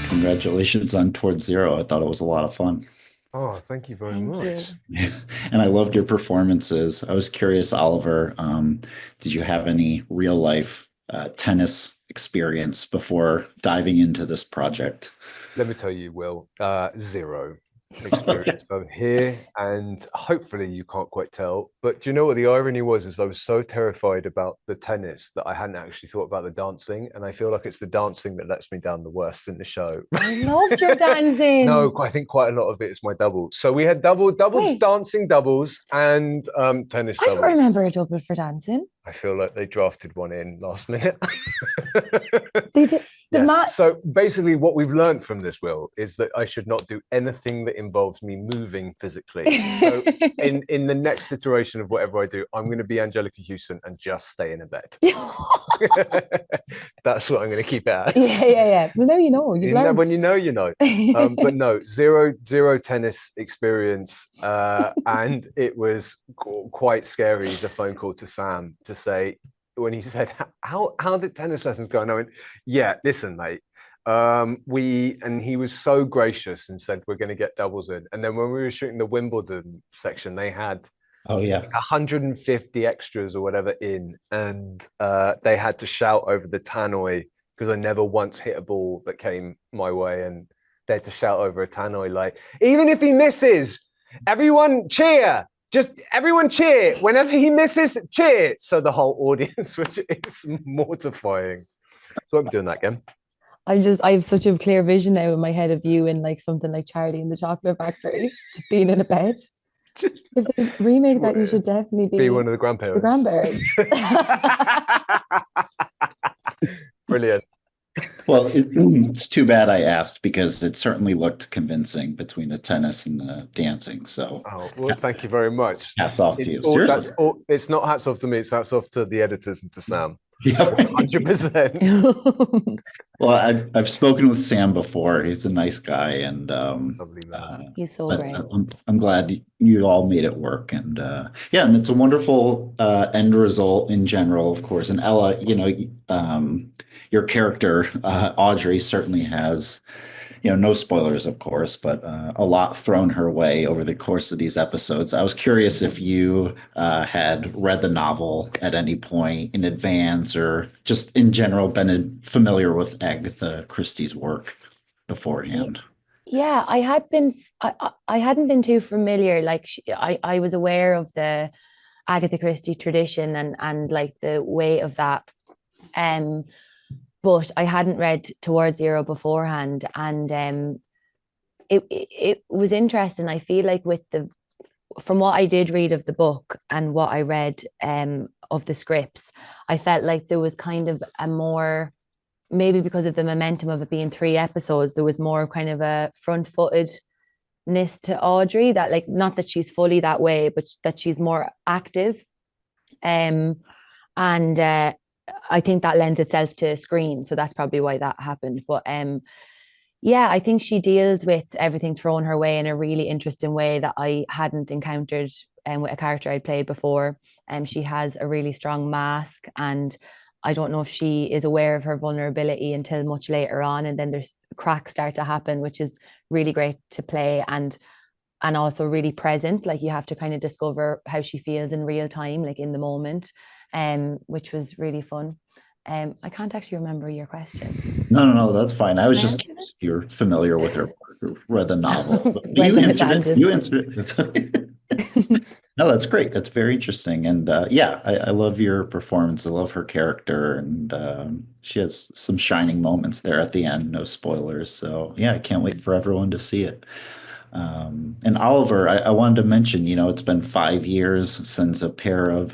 Congratulations on Towards Zero. I thought it was a lot of fun. Oh, thank you very Thank much. you. And I loved your performances. I was curious, Oliver, did you have any real life tennis experience before diving into this project? Let me tell you, Will, zero experience over here, and hopefully you can't quite tell. But do you know what the irony was? Is I was so terrified about the tennis that I hadn't actually thought about the dancing, and I feel like it's the dancing that lets me down the worst in the show. I loved your No, dancing. I think quite a lot of it is my double. So we had doubles, Wait, dancing doubles, and tennis I don't doubles. remember a double for dancing. I feel like they drafted one in last minute. They did the Yes. mat. So basically, what we've learned from this, Will, is that I should not do anything that involves me moving physically. So in the next iteration of whatever I do, I'm going to be Angelica Houston and just stay in a bed. That's what I'm going to keep it as. Yeah. Well, now you know. You've learned. When you know, you know. But no, zero tennis experience, and it was quite scary. The phone call to Sam to say when he said, "How did tennis lessons go?" And I went, "Yeah, listen, mate." He was so gracious and said we're going to get doubles in. And then when we were shooting the Wimbledon section, they had Oh yeah. like 150 extras or whatever in, and they had to shout over the tannoy because I never once hit a ball that came my way, and they had to shout over a tannoy like, even if he misses, everyone cheer. Just everyone cheer. Whenever he misses, cheer. So the whole audience, which is mortifying. So I'm doing that again. I have such a clear vision now in my head of you in like something like Charlie and the Chocolate Factory, just being in a bed. Just If they remake that, you should definitely be be one of the the grandparents. grandparents. Brilliant. Well, it's too bad I asked because it certainly looked convincing between the tennis and the dancing. So Oh, well, thank you very much. hats off to It's you. all that's Seriously. all. It's not hats off to me. It's hats off to the editors and to Sam. Yeah. 100%. Well, I've spoken with Sam before. He's a nice guy, and Lovely man. uh, He's so but great. I'm glad you all made it work. And yeah, and it's a wonderful end result in general, of course. And Ella, your character Audrey certainly has, no spoilers, of course, but a lot thrown her way over the course of these episodes. I was curious if you had read the novel at any point in advance or just in general been familiar with Agatha Christie's work Ye- beforehand. Yeah, I hadn't been too familiar. Like I was aware of the Agatha Christie tradition and like the weight of that. Um, but I hadn't read Towards Zero beforehand, and it was interesting. I feel like with the from what I did read of the book and what I read of the scripts, I felt like there was kind of a more maybe because of the momentum of it being three episodes, there was more kind of a front-footedness to Audrey that like not that she's fully that way, but that she's more active. Um, and I think that lends itself to screen, so that's probably why that happened. But yeah, I think she deals with everything thrown her way in a really interesting way that I hadn't encountered with a character I'd played before. She has a really strong mask, and I don't know if she is aware of her vulnerability until much later on, and then there's cracks start to happen, which is really great to play and also really present. Like you have to kind of discover how she feels in real time, like in the moment, which was really fun. I can't actually remember your question. No, that's fine. I was Can I just answer curious if you're familiar with her work or read the novel. But Went you on a answered it. tangent. You answered it. No, that's great. That's very interesting. And yeah, I love your performance. I love her character. And she has some shining moments there at the end. No spoilers. So yeah, I can't wait for everyone to see it. And Oliver, I wanted to mention, it's been 5 years since a pair of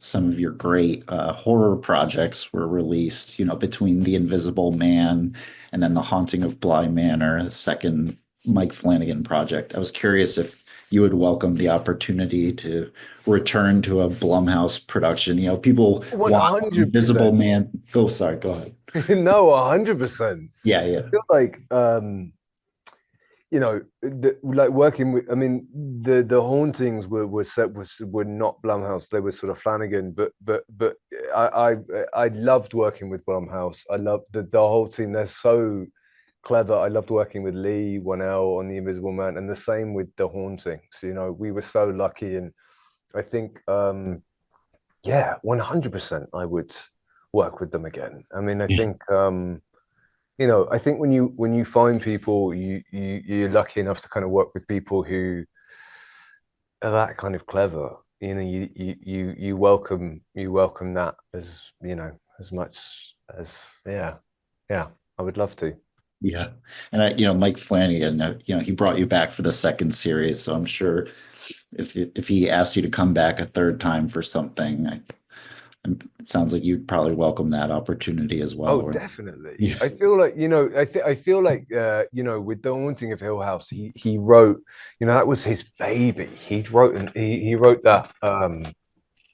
some of your great horror projects were released, between The Invisible Man and then The Haunting of Bly Manor, the second Mike Flanagan project. I was curious if you would welcome the opportunity to return to a Blumhouse production. People want Invisible 100%. Man. Oh, sorry, go ahead. No, 100%. Yeah, I yeah. feel like like working with. I mean, the hauntings were not Blumhouse. They were sort of Flanagan. But I loved working with Blumhouse. I loved the whole team. They're so clever. I loved working with Lee Wanell on The Invisible Man, and the same with The Haunting. So, you know, we were so lucky, and I think, yeah, 100% I would work with them again. I mean, I Yeah. think, you know, I think when you find people, you're lucky enough to kind of work with people who are that kind of clever. You know, you welcome that, as you know, as much as, yeah, yeah, I would love to. Yeah. And Mike Flanagan, he brought you back for the second series, so I'm sure if he asked you to come back a third time for something, it sounds like you'd probably welcome that opportunity as Oh, well. definitely. Yeah. I feel like, you know, I feel like, you know, with The Haunting of Hill House, he wrote, you know, that was his baby. He wrote that.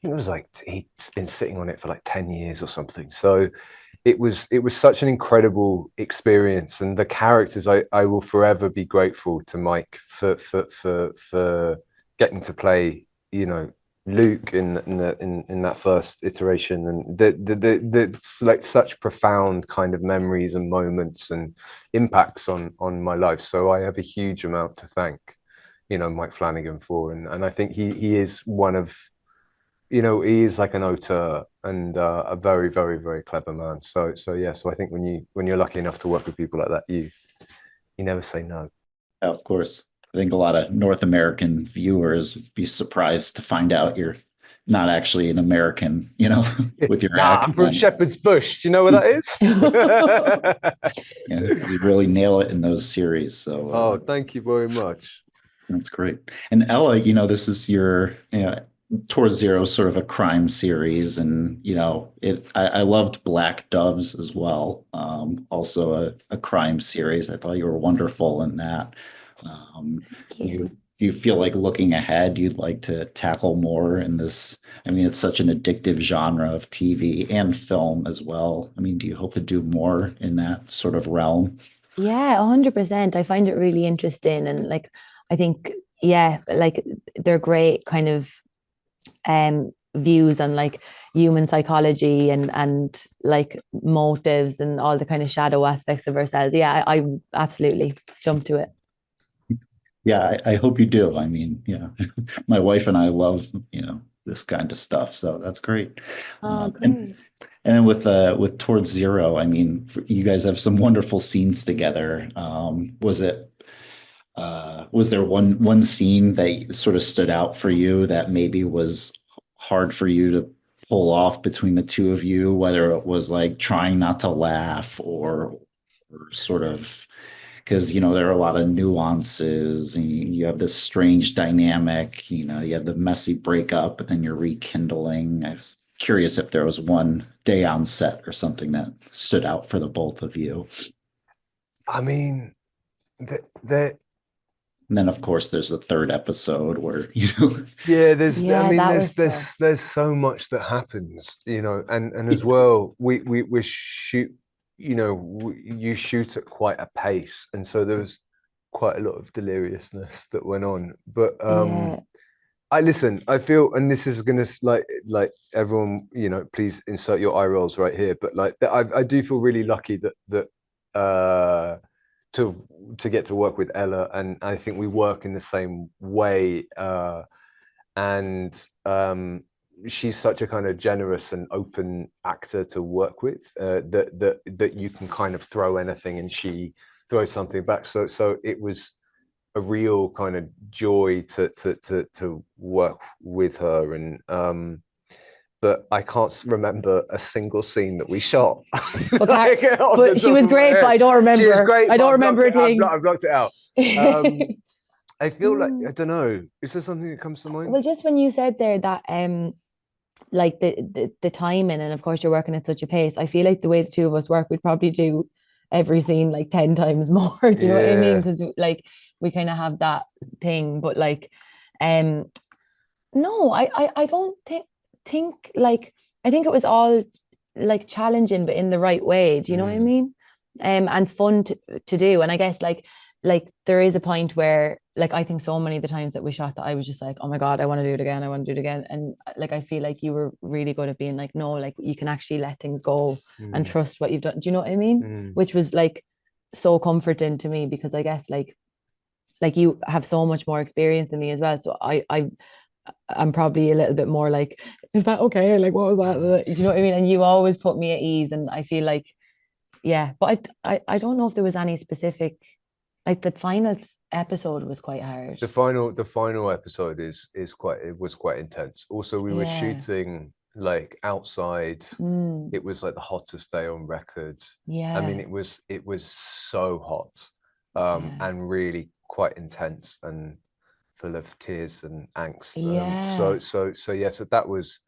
It was like he'd been sitting on it for like 10 years or something. So it was such an incredible experience, and the characters, I will forever be grateful to Mike for getting to play, you know, Luke in that first iteration, and the like such profound kind of memories and moments and impacts on my life. So I have a huge amount to thank, you know, Mike Flanagan for, and I think he is one of, you know, he is like an auteur and a very, very, very clever man. So yeah. So I think when you're lucky enough to work with people like that, you never say no. Of course. I think a lot of North American viewers would be surprised to find out you're not actually an American, with your Nah, I'm from accent. Shepherd's Bush. Do you know where that is? Yeah, you really nail it in those series. So Oh, thank you very much. that's great. And Ella, this is your, Towards Zero, sort of a crime series, and I loved Black Doves as well. Also a crime series. I thought you were wonderful in that. Thank You you. do you feel like looking ahead, you'd like to tackle more in this? I mean, it's such an addictive genre of TV and film as well. I mean, do you hope to do more in that sort of realm? Yeah, 100%. I find it really interesting. And like, I think, yeah, like they're great kind of views on like human psychology and like motives and all the kind of shadow aspects of ourselves. Yeah, I absolutely jump to it. Yeah, I hope you do. I mean, yeah, my wife and I love, this kind of stuff. So that's great. Oh, And great. then with Towards Zero, I mean, you guys have some wonderful scenes together. Was there one scene that sort of stood out for you that maybe was hard for you to pull off between the two of you, whether it was like trying not to laugh or sort of because there are a lot of nuances and you have this strange dynamic, you have the messy breakup, but then you're rekindling. I was curious if there was one day on set or something that stood out for the both of you. I mean, the And then of course there's the third episode where, yeah, I Yeah, mean, that was tough. there's so much that happens, you know, and as well, we shoot, you know, you shoot at quite a pace, and so there was quite a lot of deliriousness that went on. But Yeah. I listen, I feel, and this is gonna like everyone, you know, please insert your eye rolls right here. But like, I do feel really lucky that uh to get to work with Ella, and I think we work in the same way. And she's such a kind of generous and open actor to work with, that you can kind of throw anything and she throws something back. So it was a real kind of joy to work with her, and but I can't remember a single scene that we shot. But, Like, but she was great, but I don't she was remember. great. I But don't remember a thing. I've blocked it out. I feel like, I don't know. Is there something that comes to mind? Well, just when you said there that like the timing, and of course you're working at such a pace, I feel like the way the two of us work, we'd probably do every scene like 10 times more. Do you know what I mean? Yeah. Because like we kind of have that thing. But like um no, I don't think like I think it was all like challenging, but in the right way. Do you know what I Mm. mean? And fun to do. And I guess like there is a point where like I think so many of the times that we shot that I was just like, oh my God, I want to do it again. I want to do it again. And like I feel like you were really good at being like, no, like you can actually let things go and Mm. trust what you've done. Do you know what I mean? Mm. Which was like so comforting to me, because I guess like you have so much more experience than me as well. So I'm probably a little bit more like, is that okay? Like, what was that? You know what I mean? And you always put me at ease, and I feel like, yeah. But I don't know if there was any specific, like the final episode was quite hard. The final episode was quite intense. Also, we were Yeah. shooting like outside. Mm, It was like the hottest day on record. I mean, yeah. it was so hot, Yeah. and really quite intense and full of tears and angst. Yeah. So yeah, so that was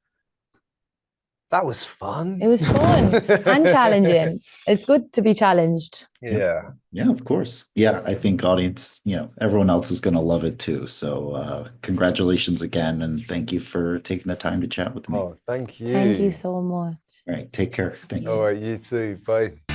It fun. was fun and challenging. It's good to be challenged. Yeah. Yeah, of course. Yeah, I think audience, everyone else is going to love it too. So, congratulations again, and thank you for taking the time to chat with me. Oh, thank Thank you you. so much. All right, take care. Thanks. All right, you too. Bye.